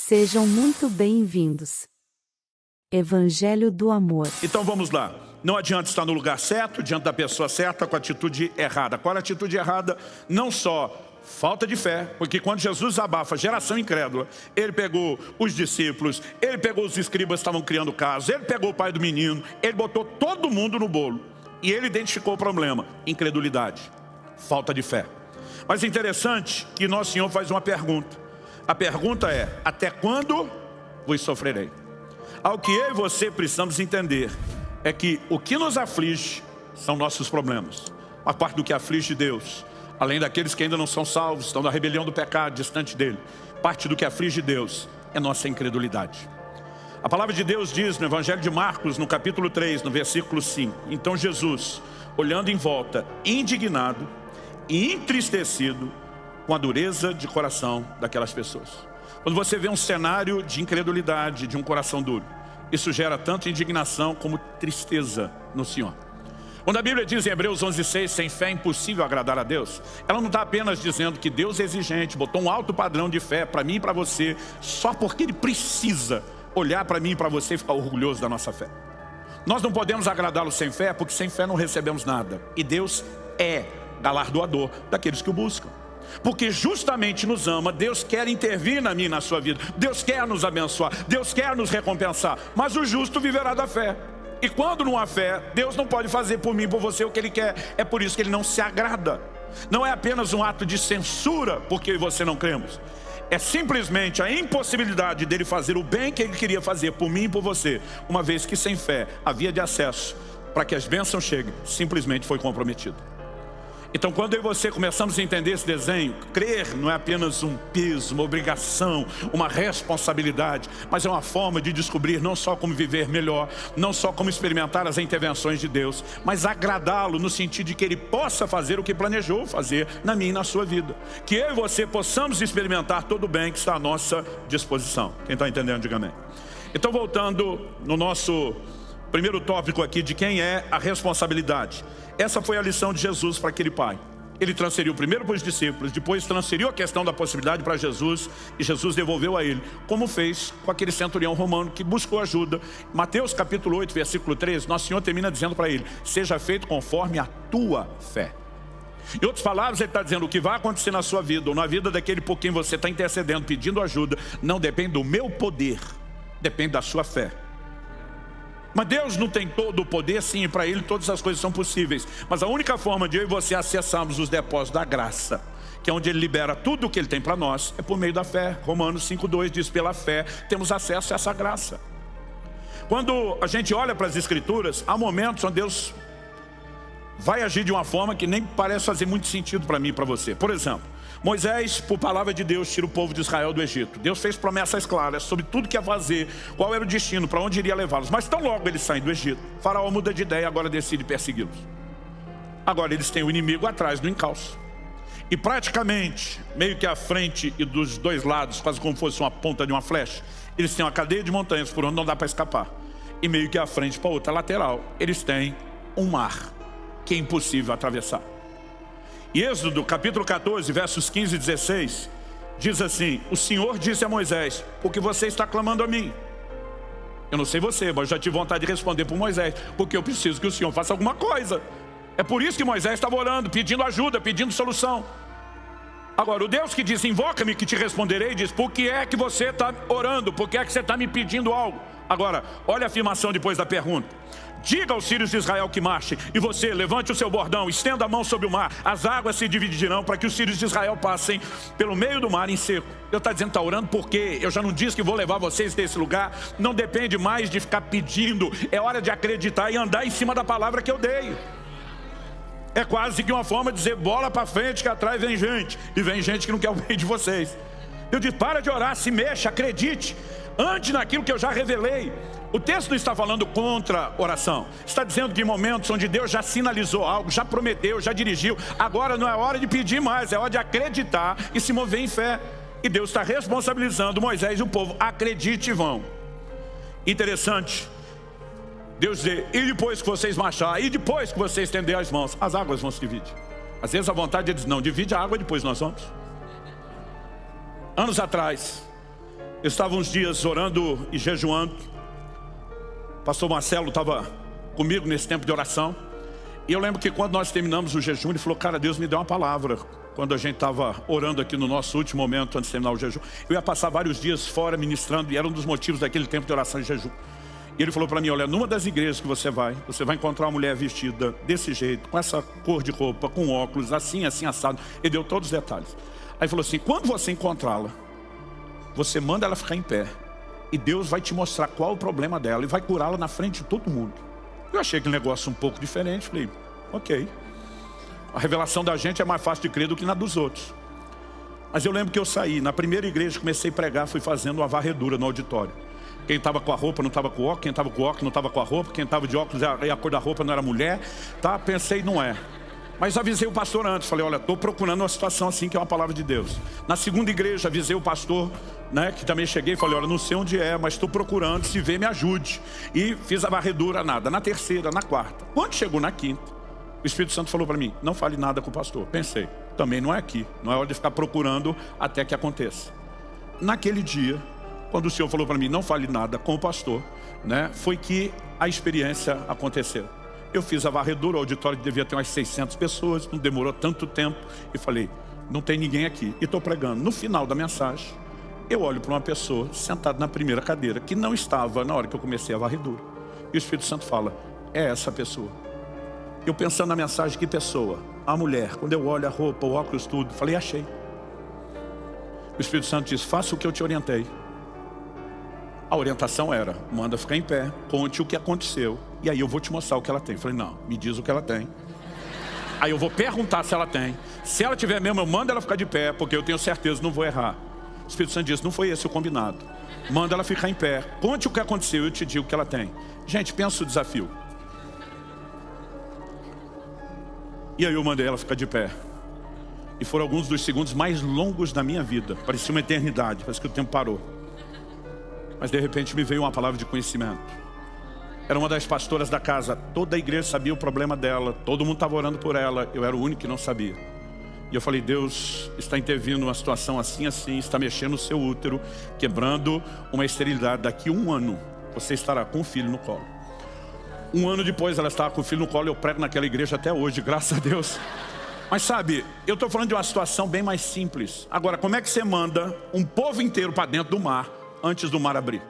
Sejam muito bem-vindos. Evangelho do Amor. Então vamos lá. Não adianta estar no lugar certo, diante da pessoa certa, com a atitude errada. Qual é a atitude errada? Não só falta de fé, porque quando Jesus abafa a geração incrédula, ele pegou os discípulos, ele pegou os escribas que estavam criando casos, ele pegou o pai do menino, ele botou todo mundo no bolo. E ele identificou o problema: incredulidade, falta de fé. Mas é interessante que Nosso Senhor faz uma pergunta. A pergunta é: até quando vos sofrerei? Ao que eu e você precisamos entender é que o que nos aflige são nossos problemas. A parte do que aflige Deus, além daqueles que ainda não são salvos, estão na rebelião do pecado, distante dele, parte do que aflige Deus é nossa incredulidade. A palavra de Deus diz no Evangelho de Marcos, no capítulo 3, no versículo 5. Então Jesus, olhando em volta, indignado e entristecido com a dureza de coração daquelas pessoas. Quando você vê um cenário de incredulidade, de um coração duro, isso gera tanto indignação como tristeza no Senhor. Quando a Bíblia diz em Hebreus 11:6, sem fé é impossível agradar a Deus, ela não está apenas dizendo que Deus é exigente, botou um alto padrão de fé para mim e para você, só porque Ele precisa olhar para mim e para você e ficar orgulhoso da nossa fé. Nós não podemos agradá-lo sem fé, porque sem fé não recebemos nada. E Deus é galardoador daqueles que o buscam. Porque justamente nos ama, Deus quer intervir na minha e na sua vida. Deus quer nos abençoar, Deus quer nos recompensar. Mas o justo viverá da fé. E quando não há fé, Deus não pode fazer por mim e por você o que Ele quer. É por isso que Ele não se agrada. Não é apenas um ato de censura porque eu e você não cremos. É simplesmente a impossibilidade dele fazer o bem que Ele queria fazer por mim e por você, uma vez que sem fé a via de acesso para que as bênçãos cheguem simplesmente foi comprometido. Então quando eu e você começamos a entender esse desenho, crer não é apenas um peso, uma obrigação, uma responsabilidade, mas é uma forma de descobrir não só como viver melhor, não só como experimentar as intervenções de Deus, mas agradá-lo no sentido de que Ele possa fazer o que planejou fazer na minha e na sua vida. Que eu e você possamos experimentar todo o bem que está à nossa disposição. Quem está entendendo, diga amém. Então voltando no nosso primeiro tópico aqui de quem é a responsabilidade. Essa foi a lição de Jesus para aquele pai. Ele transferiu primeiro para os discípulos, depois transferiu a questão da possibilidade para Jesus, e Jesus devolveu a ele, como fez com aquele centurião romano que buscou ajuda. Mateus capítulo 8, versículo 13, Nosso Senhor termina dizendo para ele: seja feito conforme a tua fé. Em outras palavras, ele está dizendo: o que vai acontecer na sua vida, ou na vida daquele por quem você está intercedendo, pedindo ajuda, não depende do meu poder, depende da sua fé. Mas Deus não tem todo o poder, sim, para Ele todas as coisas são possíveis. Mas a única forma de eu e você acessarmos os depósitos da graça, que é onde Ele libera tudo o que Ele tem para nós, é por meio da fé. Romanos 5:2 diz: pela fé temos acesso a essa graça. Quando a gente olha para as Escrituras, há momentos onde Deus vai agir de uma forma que nem parece fazer muito sentido para mim e para você. Por exemplo, Moisés, por palavra de Deus, tira o povo de Israel do Egito. Deus fez promessas claras sobre tudo que ia fazer, qual era o destino, para onde iria levá-los. Mas tão logo eles saem do Egito, Faraó muda de ideia e agora decide persegui-los. Agora eles têm o inimigo atrás do encalço. E praticamente, meio que à frente e dos dois lados, quase como fosse uma ponta de uma flecha, eles têm uma cadeia de montanhas por onde não dá para escapar. E meio que à frente para outra lateral, eles têm um mar que é impossível atravessar. E Êxodo capítulo 14, versos 15 e 16, diz assim: o Senhor disse a Moisés: porque você está clamando a mim. Eu não sei você, mas já tive vontade de responder para Moisés: porque eu preciso que o Senhor faça alguma coisa. É por isso que Moisés estava orando, pedindo ajuda, pedindo solução. Agora, o Deus que diz: invoca-me que te responderei, diz: por que é que você está orando? Por que é que você está me pedindo algo? Agora, olha a afirmação depois da pergunta: diga aos filhos de Israel que marchem, e você levante o seu bordão, estenda a mão sobre o mar, as águas se dividirão para que os filhos de Israel passem pelo meio do mar em seco. Deus está dizendo: está orando porque eu já não disse que vou levar vocês desse lugar. Não depende mais de ficar pedindo, é hora de acreditar e andar em cima da palavra que eu dei. É quase que uma forma de dizer: bola para frente que atrás vem gente, e vem gente que não quer o bem de vocês. Eu disse: para de orar, se mexa, acredite, ande naquilo que eu já revelei. O texto não está falando contra oração, está dizendo que em momentos onde Deus já sinalizou algo, já prometeu, já dirigiu, agora não é hora de pedir mais, é hora de acreditar e se mover em fé. E Deus está responsabilizando Moisés e o povo: acredite e vão. Interessante Deus dizer: e depois que vocês marcharem, e depois que vocês estenderem as mãos, as águas vão se dividir. Às vezes a vontade é dizer: não, divide a água, depois nós vamos. Anos atrás, Eu estava uns dias orando e jejuando. O pastor Marcelo estava comigo nesse tempo de oração. E eu lembro que quando nós terminamos o jejum, ele falou, cara, Deus me deu uma palavra. Quando a gente estava orando aqui no nosso último momento, antes de terminar o jejum. Eu ia passar vários dias fora ministrando, e era um dos motivos daquele tempo de oração e jejum. E ele falou para mim, olha, numa das igrejas que você vai encontrar uma mulher vestida desse jeito, com essa cor de roupa, com óculos, assim, assim, assado. Ele deu todos os detalhes. Aí falou assim, quando você encontrá-la, você manda ela ficar em pé. E Deus vai te mostrar qual é o problema dela e vai curá-la na frente de todo mundo. Eu achei aquele negócio um pouco diferente, falei, ok. A revelação da gente é mais fácil de crer do que na dos outros. Mas eu lembro que eu saí, na primeira igreja, comecei a pregar, fui fazendo uma varredura no auditório. Quem estava com a roupa não estava com o óculos, quem estava com o óculos não estava com a roupa, quem estava de óculos e a cor da roupa não era mulher, tá? Pensei, não é. Mas avisei o pastor antes, falei, olha, estou procurando uma situação assim que é uma palavra de Deus. Na segunda igreja, avisei o pastor, né, que também cheguei e falei, olha, não sei onde é, mas estou procurando, se vê, me ajude. E fiz a varredura, nada. Na terceira, na quarta. Quando chegou na quinta, o Espírito Santo falou para mim, não fale nada com o pastor. Pensei, também não é aqui, não é hora de ficar procurando até que aconteça. Naquele dia, quando o Senhor falou para mim, não fale nada com o pastor, né, foi que a experiência aconteceu. Eu fiz a varredura, o auditório devia ter umas 600 pessoas, não demorou tanto tempo. E falei, não tem ninguém aqui. E estou pregando. No final da mensagem, eu olho para uma pessoa sentada na primeira cadeira, que não estava na hora que eu comecei a varredura. E o Espírito Santo fala, é essa pessoa. Eu pensando na mensagem, que pessoa? A mulher. Quando eu olho a roupa, o óculos, tudo, falei, achei. O Espírito Santo diz, faça o que eu te orientei. A orientação era, manda ficar em pé, conte o que aconteceu, e aí eu vou te mostrar o que ela tem. Falei, não, me diz o que ela tem. Aí eu vou perguntar se ela tem. Se ela tiver mesmo, eu mando ela ficar de pé, porque eu tenho certeza, não vou errar. O Espírito Santo disse, não foi esse o combinado. Manda ela ficar em pé, conte o que aconteceu e eu te digo o que ela tem. Gente, pensa o desafio. E aí eu mandei ela ficar de pé. E foram alguns dos segundos mais longos da minha vida. Parecia uma eternidade, parece que o tempo parou. Mas de repente me veio uma palavra de conhecimento. Era uma das pastoras da casa. Toda a igreja sabia o problema dela. Todo mundo estava orando por ela. Eu era o único que não sabia. E eu falei, Deus está intervindo numa situação assim, assim. Está mexendo no seu útero. Quebrando uma esterilidade. Daqui a 1 ano, você estará com o filho no colo. 1 ano depois ela estava com o filho no colo. Eu prego naquela igreja até hoje, graças a Deus. Mas sabe, eu estou falando de uma situação bem mais simples. Agora, como é que você manda um povo inteiro para dentro do mar antes do mar abrir?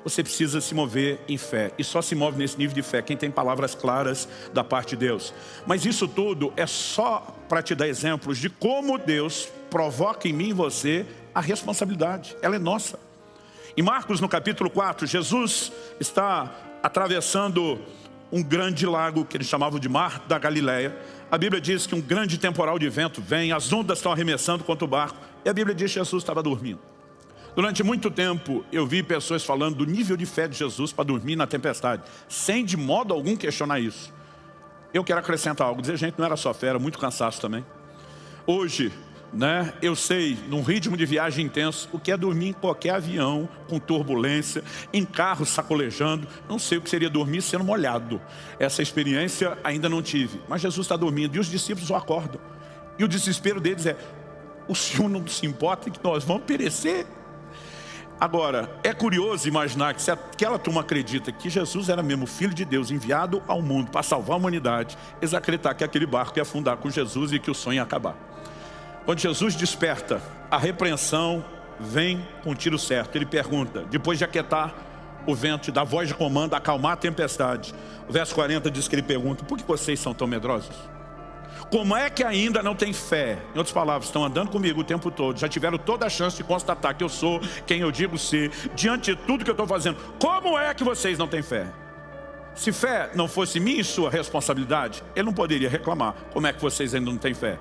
Você precisa se mover em fé. E só se move nesse nível de fé quem tem palavras claras da parte de Deus. Mas isso tudo é só para te dar exemplos de como Deus provoca em mim e você a responsabilidade. Ela é nossa. Em Marcos, no capítulo 4, Jesus está atravessando um grande lago que eles chamavam de Mar da Galileia. A Bíblia diz que um grande temporal de vento vem, as ondas estão arremessando contra o barco. E a Bíblia diz que Jesus estava dormindo. Durante muito tempo, eu vi pessoas falando do nível de fé de Jesus para dormir na tempestade, sem de modo algum questionar isso. Eu quero acrescentar algo, dizer, gente, não era só fé, era muito cansaço também. Hoje, né, eu sei, num ritmo de viagem intenso, o que é dormir em qualquer avião, com turbulência, em carro sacolejando. Não sei o que seria dormir sendo molhado. Essa experiência ainda não tive. Mas Jesus está dormindo e os discípulos o acordam. E o desespero deles é, o Senhor não se importa que nós vamos perecer? Agora, é curioso imaginar que se aquela turma acredita que Jesus era mesmo o Filho de Deus enviado ao mundo para salvar a humanidade, eles acreditar que aquele barco ia afundar com Jesus e que o sonho ia acabar. Quando Jesus desperta, a repreensão vem com um tiro certo. Ele pergunta, depois de aquietar o vento, da voz de comando, acalmar a tempestade. O verso 40 diz que ele pergunta, por que vocês são tão medrosos? Como é que ainda não tem fé? Em outras palavras, estão andando comigo o tempo todo, já tiveram toda a chance de constatar que eu sou quem eu digo ser, diante de tudo que eu estou fazendo. Como é que vocês não têm fé? Se fé não fosse minha e sua responsabilidade, ele não poderia reclamar. Como é que vocês ainda não têm fé?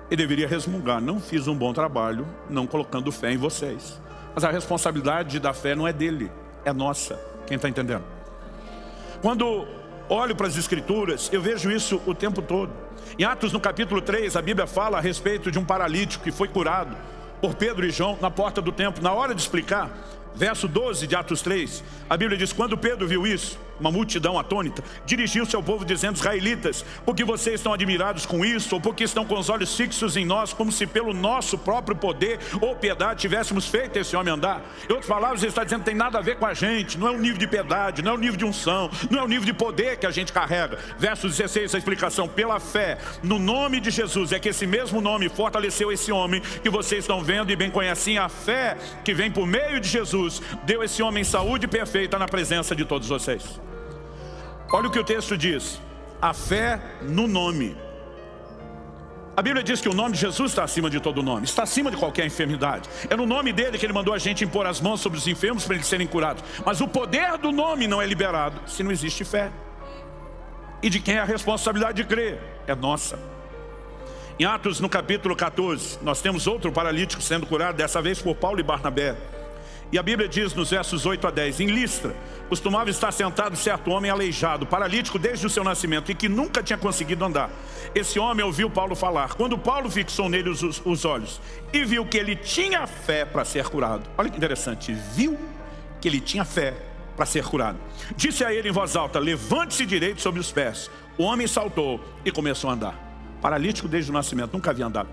Ele deveria resmungar, não fiz um bom trabalho, não colocando fé em vocês. Mas a responsabilidade da fé não é dele, é nossa. Quem está entendendo? Quando olho para as Escrituras, eu vejo isso o tempo todo. Em Atos, no capítulo 3, a Bíblia fala a respeito de um paralítico que foi curado por Pedro e João na porta do templo. Na hora de explicar, verso 12 de Atos 3, a Bíblia diz, quando Pedro viu isso, uma multidão atônita, dirigiu-se ao povo dizendo: israelitas, por que vocês estão admirados com isso? Ou porque estão com os olhos fixos em nós, como se pelo nosso próprio poder ou piedade tivéssemos feito esse homem andar? Em outras palavras, ele está dizendo que tem nada a ver com a gente, não é o nível de piedade, não é o nível de unção, não é o nível de poder que a gente carrega. Verso 16, a explicação: pela fé no nome de Jesus, é que esse mesmo nome fortaleceu esse homem que vocês estão vendo e bem conhecem. A fé que vem por meio de Jesus deu esse homem saúde perfeita na presença de todos vocês. Olha o que o texto diz: a fé no nome. A Bíblia diz que o nome de Jesus está acima de todo nome, está acima de qualquer enfermidade. É no nome dele que ele mandou a gente impor as mãos sobre os enfermos para eles serem curados. Mas o poder do nome não é liberado se não existe fé. E de quem é a responsabilidade de crer? É nossa. Em Atos, no capítulo 14, nós temos outro paralítico sendo curado, dessa vez por Paulo e Barnabé. E a Bíblia diz nos versos 8 a 10, em Listra, costumava estar sentado certo homem aleijado, paralítico desde o seu nascimento, e que nunca tinha conseguido andar. Esse homem ouviu Paulo falar. Quando Paulo fixou nele os olhos e viu que ele tinha fé para ser curado. Olha que interessante, viu que ele tinha fé para ser curado. Disse a ele em voz alta: levante-se direito sobre os pés. O homem saltou e começou a andar. Paralítico desde o nascimento, nunca havia andado.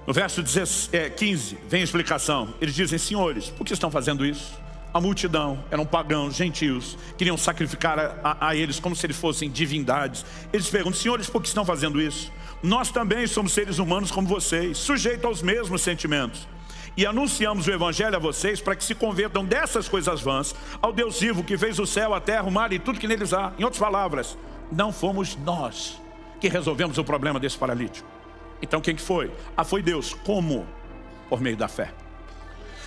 No verso 15, vem a explicação. Eles dizem: senhores, por que estão fazendo isso? A multidão, eram pagãos, gentios, queriam sacrificar a eles como se eles fossem divindades. Eles perguntam: senhores, por que estão fazendo isso? Nós também somos seres humanos como vocês, sujeitos aos mesmos sentimentos. E anunciamos o evangelho a vocês para que se convertam dessas coisas vãs ao Deus vivo que fez o céu, a terra, o mar e tudo que neles há. Em outras palavras, não fomos nós que resolvemos o problema desse paralítico. Então quem que foi? Foi Deus. Como? Por meio da fé.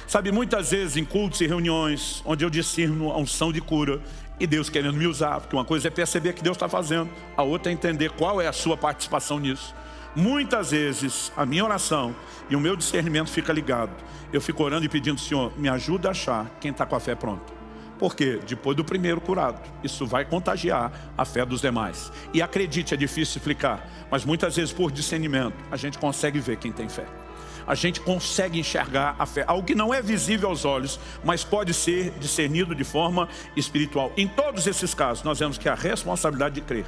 Sabe, muitas vezes em cultos e reuniões onde eu discerno a unção de cura e Deus querendo me usar, porque uma coisa é perceber que Deus está fazendo, a outra é entender qual é a sua participação nisso. Muitas vezes a minha oração e o meu discernimento fica ligado. Eu fico orando e pedindo: Senhor, me ajuda a achar quem está com a fé pronta. Porque depois do primeiro curado, isso vai contagiar a fé dos demais. E acredite, é difícil explicar, mas muitas vezes por discernimento a gente consegue ver quem tem fé. A gente consegue enxergar a fé, algo que não é visível aos olhos, mas pode ser discernido de forma espiritual. Em todos esses casos, nós vemos que a responsabilidade de crer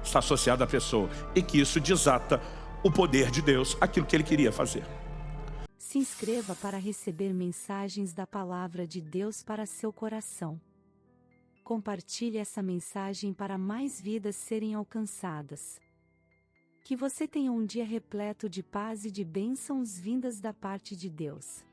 está associada à pessoa e que isso desata o poder de Deus, aquilo que Ele queria fazer. Se inscreva para receber mensagens da Palavra de Deus para seu coração. Compartilhe essa mensagem para mais vidas serem alcançadas. Que você tenha um dia repleto de paz e de bênçãos vindas da parte de Deus.